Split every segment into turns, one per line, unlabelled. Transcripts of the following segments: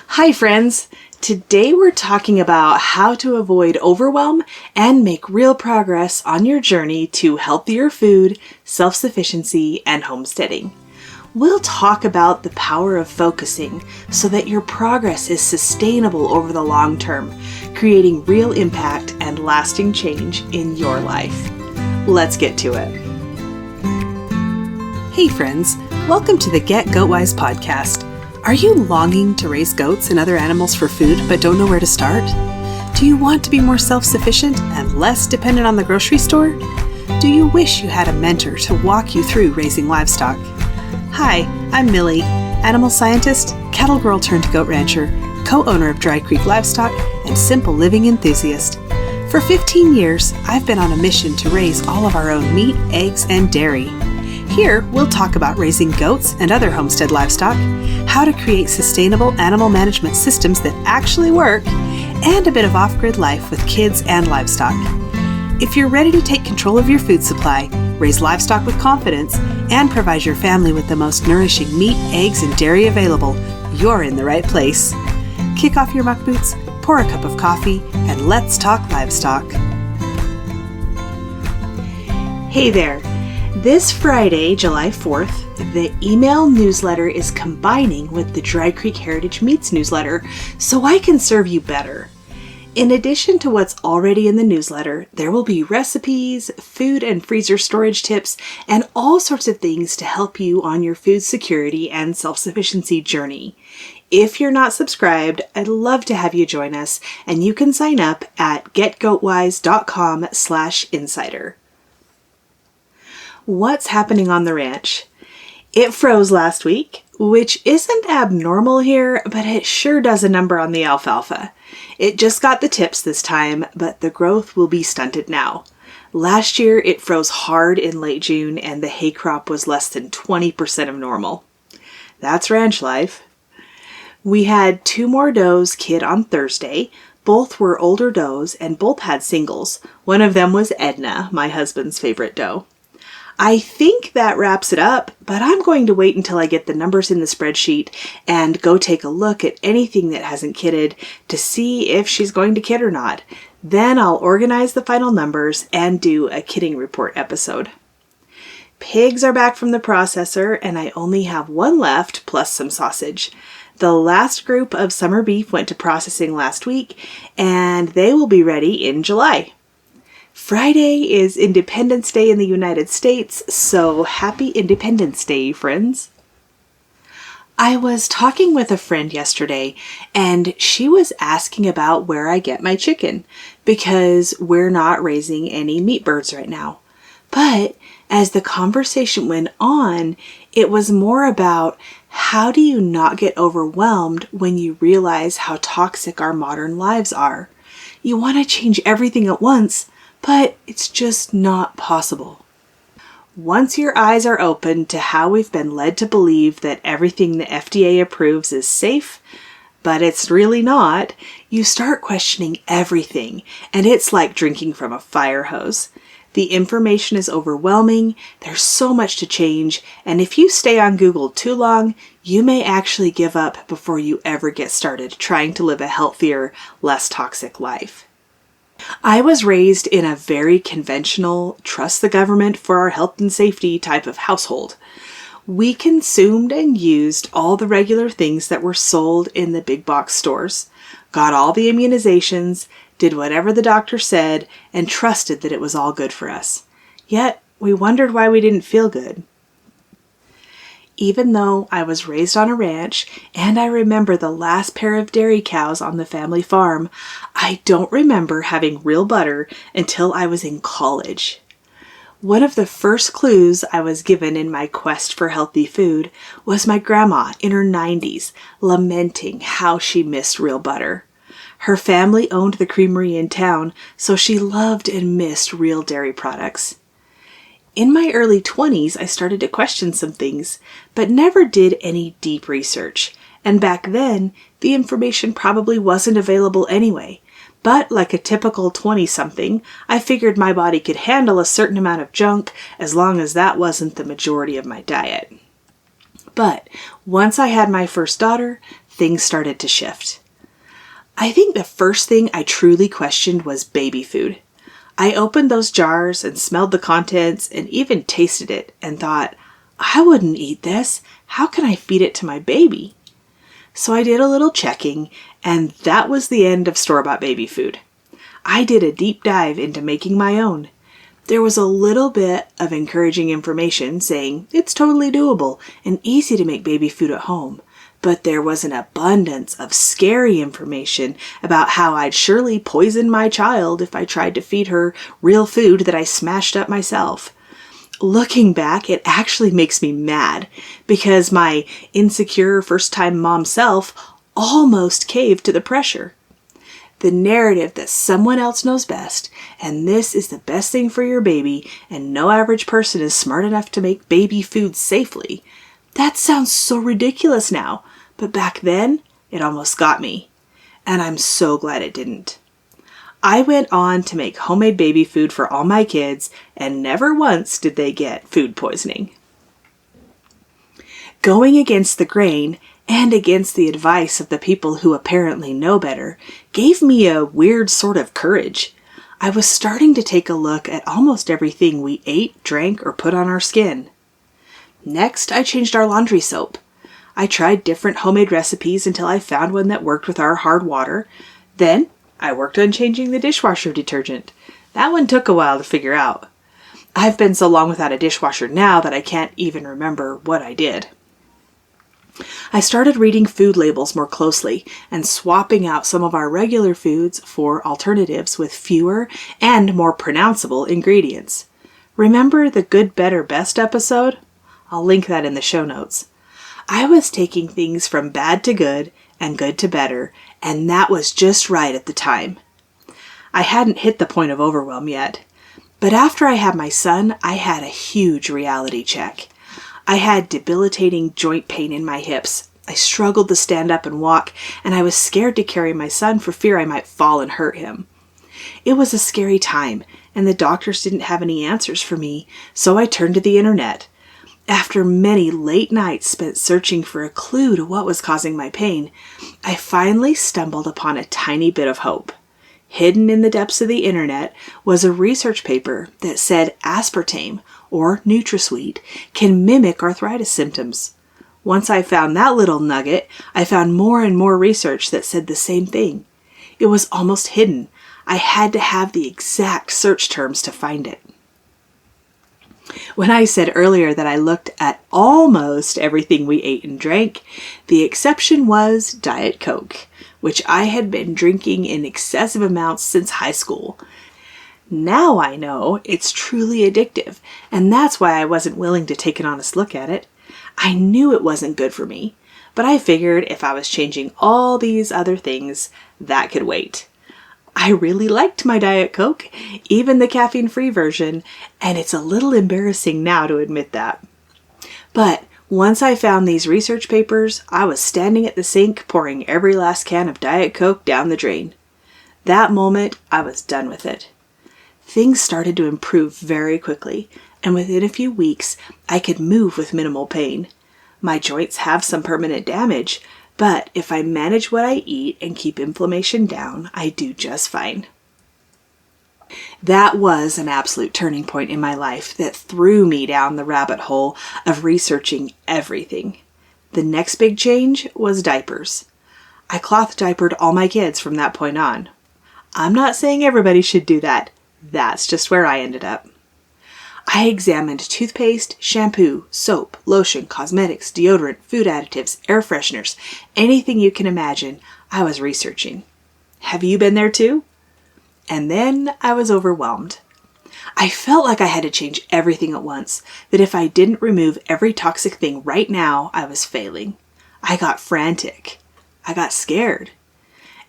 Hi friends! Today we're talking about how to avoid overwhelm and make real progress on your journey to healthier food, self-sufficiency, and homesteading. We'll talk about the power of focusing so that your progress is sustainable over the long term, creating real impact and lasting change in your life. Let's get to it. Hey friends, welcome to the Get Goat-Wise podcast. Are you longing to raise goats and other animals for food but don't know where to start? Do you want to be more self-sufficient and less dependent on the grocery store? Do you wish you had a mentor to walk you through raising livestock? Hi, I'm Millie, animal scientist, cattle girl turned goat rancher, co-owner of Dry Creek Livestock, and simple living enthusiast. For 15 years, I've been on a mission to raise all of our own meat, eggs, and dairy. Here, we'll talk about raising goats and other homestead livestock, how to create sustainable animal management systems that actually work, and a bit of off-grid life with kids and livestock. If you're ready to take control of your food supply, raise livestock with confidence, and provide your family with the most nourishing meat, eggs, and dairy available, you're in the right place. Kick off your muck boots, pour a cup of coffee, and let's talk livestock. Hey there! This Friday, July 4th, the email newsletter is combining with the Dry Creek Heritage Meats newsletter so I can serve you better. In addition to what's already in the newsletter, there will be recipes, food and freezer storage tips, and all sorts of things to help you on your food security and self-sufficiency journey. If you're not subscribed, I'd love to have you join us, and you can sign up at getgoatwise.com/insider. What's happening on the ranch? It froze last week, which isn't abnormal here, but it sure does a number on the alfalfa. It just got the tips this time, but the growth will be stunted now. Last year, it froze hard in late June, and the hay crop was less than 20% of normal. That's ranch life. We had 2 more does kid on Thursday. Both were older does, and both had singles. One of them was Edna, my husband's favorite doe. I think that wraps it up, but I'm going to wait until I get the numbers in the spreadsheet and go take a look at anything that hasn't kidded to see if she's going to kid or not. Then I'll organize the final numbers and do a kidding report episode. Pigs are back from the processor, and I only have 1 left plus some sausage. The last group of summer beef went to processing last week, and they will be ready in July. Friday is Independence Day in the United States, so happy Independence Day, friends. I was talking with a friend yesterday, and she was asking about where I get my chicken, because we're not raising any meat birds right now. But as the conversation went on, it was more about how do you not get overwhelmed when you realize how toxic our modern lives are. You want to change everything at once, but it's just not possible. Once your eyes are open to how we've been led to believe that everything the FDA approves is safe, but it's really not, you start questioning everything, and it's like drinking from a fire hose. The information is overwhelming, there's so much to change, and if you stay on Google too long, you may actually give up before you ever get started trying to live a healthier, less toxic life. I was raised in a very conventional, trust the government for our health and safety type of household. We consumed and used all the regular things that were sold in the big box stores, got all the immunizations, did whatever the doctor said, and trusted that it was all good for us. Yet, we wondered why we didn't feel good. Even though I was raised on a ranch and I remember the last pair of dairy cows on the family farm, I don't remember having real butter until I was in college. One of the first clues I was given in my quest for healthy food was my grandma in her 90s lamenting how she missed real butter. Her family owned the creamery in town, so she loved and missed real dairy products. In my early 20s, I started to question some things, but never did any deep research. And back then, the information probably wasn't available anyway. But like a typical 20-something, I figured my body could handle a certain amount of junk as long as that wasn't the majority of my diet. But once I had my first daughter, things started to shift. I think the first thing I truly questioned was baby food. I opened those jars and smelled the contents and even tasted it and thought, I wouldn't eat this. How can I feed it to my baby? So I did a little checking, and that was the end of store-bought baby food. I did a deep dive into making my own. There was a little bit of encouraging information saying it's totally doable and easy to make baby food at home. But there was an abundance of scary information about how I'd surely poison my child if I tried to feed her real food that I smashed up myself. Looking back, it actually makes me mad because my insecure first-time mom self almost caved to the pressure. The narrative that someone else knows best, and this is the best thing for your baby, and no average person is smart enough to make baby food safely. That sounds so ridiculous now, but back then, it almost got me. And I'm so glad it didn't. I went on to make homemade baby food for all my kids, and never once did they get food poisoning. Going against the grain and against the advice of the people who apparently know better gave me a weird sort of courage. I was starting to take a look at almost everything we ate, drank, or put on our skin. Next, I changed our laundry soap. I tried different homemade recipes until I found one that worked with our hard water. Then, I worked on changing the dishwasher detergent. That one took a while to figure out. I've been so long without a dishwasher now that I can't even remember what I did. I started reading food labels more closely and swapping out some of our regular foods for alternatives with fewer and more pronounceable ingredients. Remember the Good, Better, Best episode? I'll link that in the show notes. I was taking things from bad to good and good to better, and that was just right at the time. I hadn't hit the point of overwhelm yet, but after I had my son, I had a huge reality check. I had debilitating joint pain in my hips. I struggled to stand up and walk, and I was scared to carry my son for fear I might fall and hurt him. It was a scary time, and the doctors didn't have any answers for me, so I turned to the internet. After many late nights spent searching for a clue to what was causing my pain, I finally stumbled upon a tiny bit of hope. Hidden in the depths of the internet was a research paper that said aspartame, or NutraSweet, can mimic arthritis symptoms. Once I found that little nugget, I found more and more research that said the same thing. It was almost hidden. I had to have the exact search terms to find it. When I said earlier that I looked at almost everything we ate and drank, the exception was Diet Coke, which I had been drinking in excessive amounts since high school. Now I know it's truly addictive, and that's why I wasn't willing to take an honest look at it. I knew it wasn't good for me, but I figured if I was changing all these other things, that could wait. I really liked my Diet Coke, even the caffeine-free version, and it's a little embarrassing now to admit that. But once I found these research papers, I was standing at the sink pouring every last can of Diet Coke down the drain. That moment, I was done with it. Things started to improve very quickly, and within a few weeks, I could move with minimal pain. My joints have some permanent damage, but if I manage what I eat and keep inflammation down, I do just fine. That was an absolute turning point in my life that threw me down the rabbit hole of researching everything. The next big change was diapers. I cloth diapered all my kids from that point on. I'm not saying everybody should do that. That's just where I ended up. I examined toothpaste, shampoo, soap, lotion, cosmetics, deodorant, food additives, air fresheners, anything you can imagine, I was researching. Have you been there too? And then I was overwhelmed. I felt like I had to change everything at once, that if I didn't remove every toxic thing right now, I was failing. I got frantic. I got scared.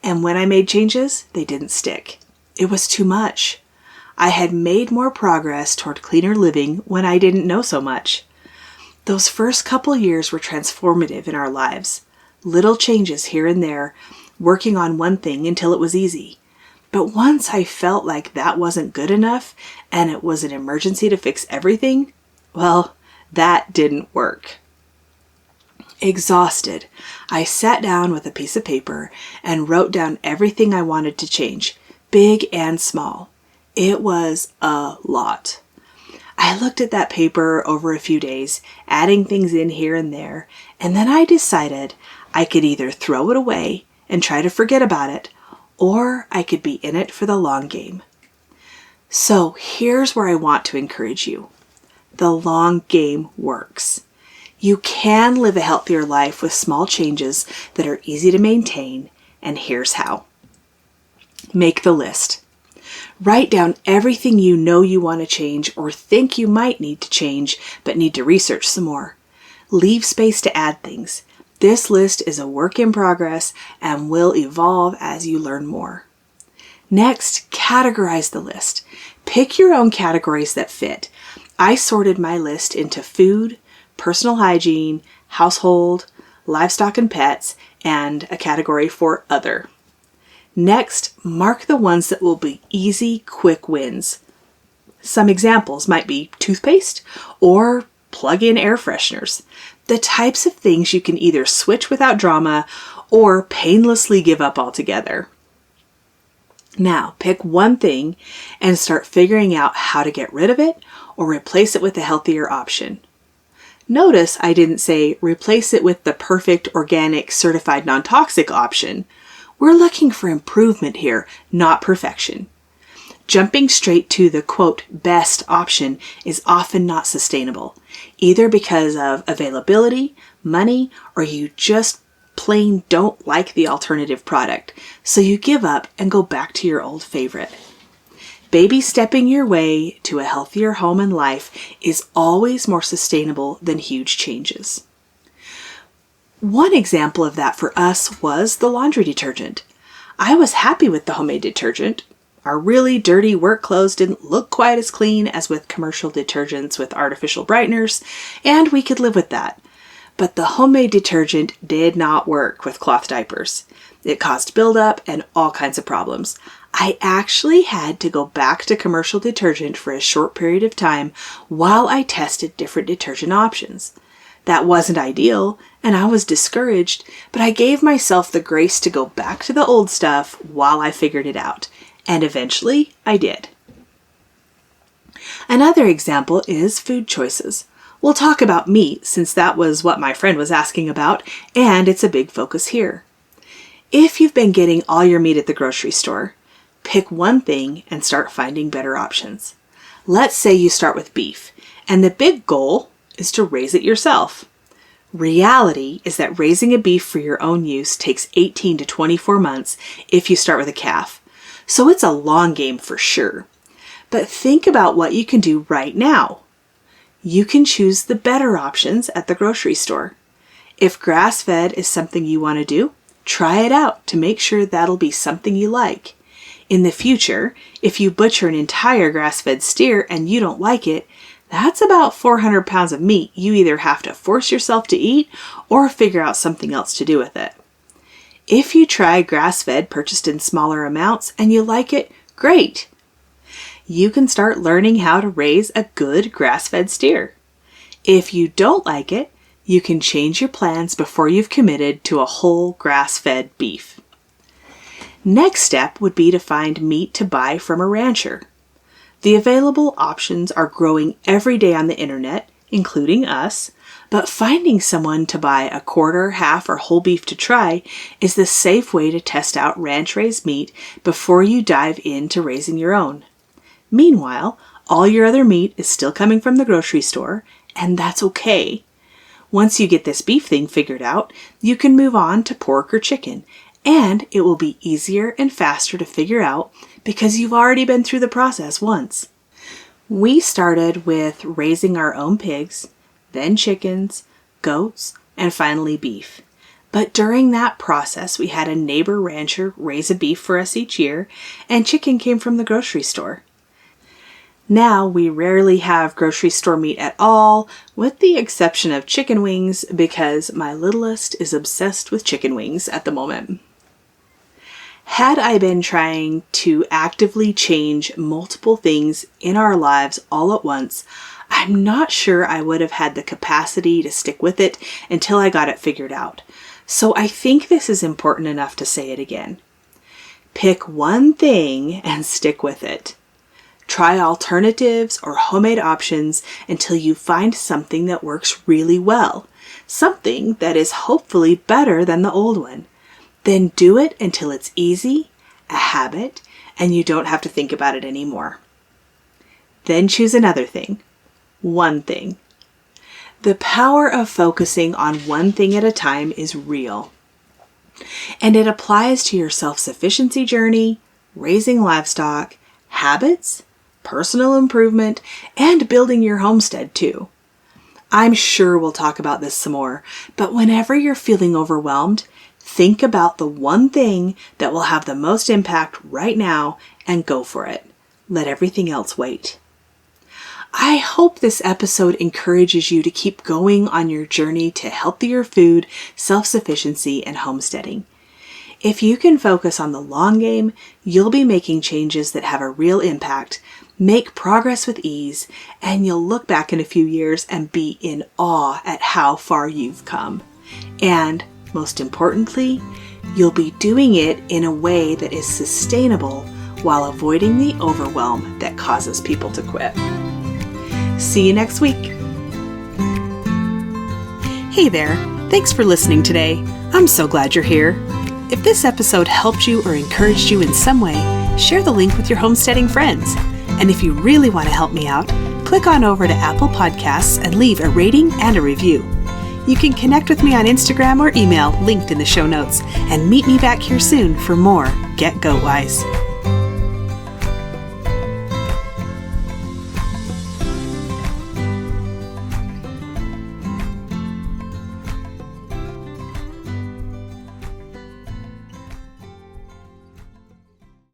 And when I made changes, they didn't stick. It was too much. I had made more progress toward cleaner living when I didn't know so much. Those first couple years were transformative in our lives. Little changes here and there, working on one thing until it was easy. But once I felt like that wasn't good enough and it was an emergency to fix everything, well, that didn't work. Exhausted, I sat down with a piece of paper and wrote down everything I wanted to change, big and small. It was a lot. I looked at that paper over a few days, adding things in here and there, and then I decided I could either throw it away and try to forget about it, or I could be in it for the long game. So here's where I want to encourage you. The long game works. You can live a healthier life with small changes that are easy to maintain, and here's how. Make the list. Write down everything you know you want to change or think you might need to change but need to research some more. Leave space to add things. This list is a work in progress and will evolve as you learn more. Next, categorize the list. Pick your own categories that fit. I sorted my list into food, personal hygiene, household, livestock and pets, and a category for other. Next, mark the ones that will be easy, quick wins. Some examples might be toothpaste or plug-in air fresheners, the types of things you can either switch without drama or painlessly give up altogether. Now, pick one thing and start figuring out how to get rid of it or replace it with a healthier option. Notice I didn't say replace it with the perfect, organic, certified non-toxic option. We're looking for improvement here, not perfection. Jumping straight to the, quote, best option is often not sustainable, either because of availability, money, or you just plain don't like the alternative product, so you give up and go back to your old favorite. Baby stepping your way to a healthier home and life is always more sustainable than huge changes. One example of that for us was the laundry detergent. I was happy with the homemade detergent. Our really dirty work clothes didn't look quite as clean as with commercial detergents with artificial brighteners, and we could live with that. But the homemade detergent did not work with cloth diapers. It caused buildup and all kinds of problems. I actually had to go back to commercial detergent for a short period of time while I tested different detergent options. That wasn't ideal, and I was discouraged, but I gave myself the grace to go back to the old stuff while I figured it out, and eventually I did. Another example is food choices. We'll talk about meat since that was what my friend was asking about, and it's a big focus here. If you've been getting all your meat at the grocery store, pick one thing and start finding better options. Let's say you start with beef, and the big goal is to raise it yourself. Reality is that raising a beef for your own use takes 18 to 24 months if you start with a calf, so it's a long game for sure. But think about what you can do right now. You can choose the better options at the grocery store. If grass-fed is something you want to do, try it out to make sure that'll be something you like. In the future, if you butcher an entire grass-fed steer and you don't like it, that's about 400 pounds of meat you either have to force yourself to eat or figure out something else to do with it. If you try grass-fed purchased in smaller amounts and you like it, great! You can start learning how to raise a good grass-fed steer. If you don't like it, you can change your plans before you've committed to a whole grass-fed beef. Next step would be to find meat to buy from a rancher. The available options are growing every day on the internet, including us, but finding someone to buy a quarter, half, or whole beef to try is the safe way to test out ranch-raised meat before you dive into raising your own. Meanwhile, all your other meat is still coming from the grocery store, and that's okay. Once you get this beef thing figured out, you can move on to pork or chicken, and it will be easier and faster to figure out because you've already been through the process once. We started with raising our own pigs, then chickens, goats, and finally beef. But during that process, we had a neighbor rancher raise a beef for us each year, and chicken came from the grocery store. Now we rarely have grocery store meat at all, with the exception of chicken wings, because my littlest is obsessed with chicken wings at the moment. Had I been trying to actively change multiple things in our lives all at once, I'm not sure I would have had the capacity to stick with it until I got it figured out. So I think this is important enough to say it again. Pick one thing and stick with it. Try alternatives or homemade options until you find something that works really well, something that is hopefully better than the old one. Then do it until it's easy, a habit, and you don't have to think about it anymore. Then choose another thing. One thing. The power of focusing on one thing at a time is real. And it applies to your self-sufficiency journey, raising livestock, habits, personal improvement, and building your homestead too. I'm sure we'll talk about this some more, but whenever you're feeling overwhelmed, think about the one thing that will have the most impact right now and go for it. Let everything else wait. I hope this episode encourages you to keep going on your journey to healthier food, self-sufficiency, and homesteading. If you can focus on the long game, you'll be making changes that have a real impact, make progress with ease, and you'll look back in a few years and be in awe at how far you've come. And most importantly, you'll be doing it in a way that is sustainable while avoiding the overwhelm that causes people to quit. See you next week. Hey there, thanks for listening today. I'm so glad you're here. If this episode helped you or encouraged you in some way, share the link with your homesteading friends. And if you really want to help me out, click on over to Apple Podcasts and leave a rating and a review. You can connect with me on Instagram or email linked in the show notes, and meet me back here soon for more Get Goat Wise.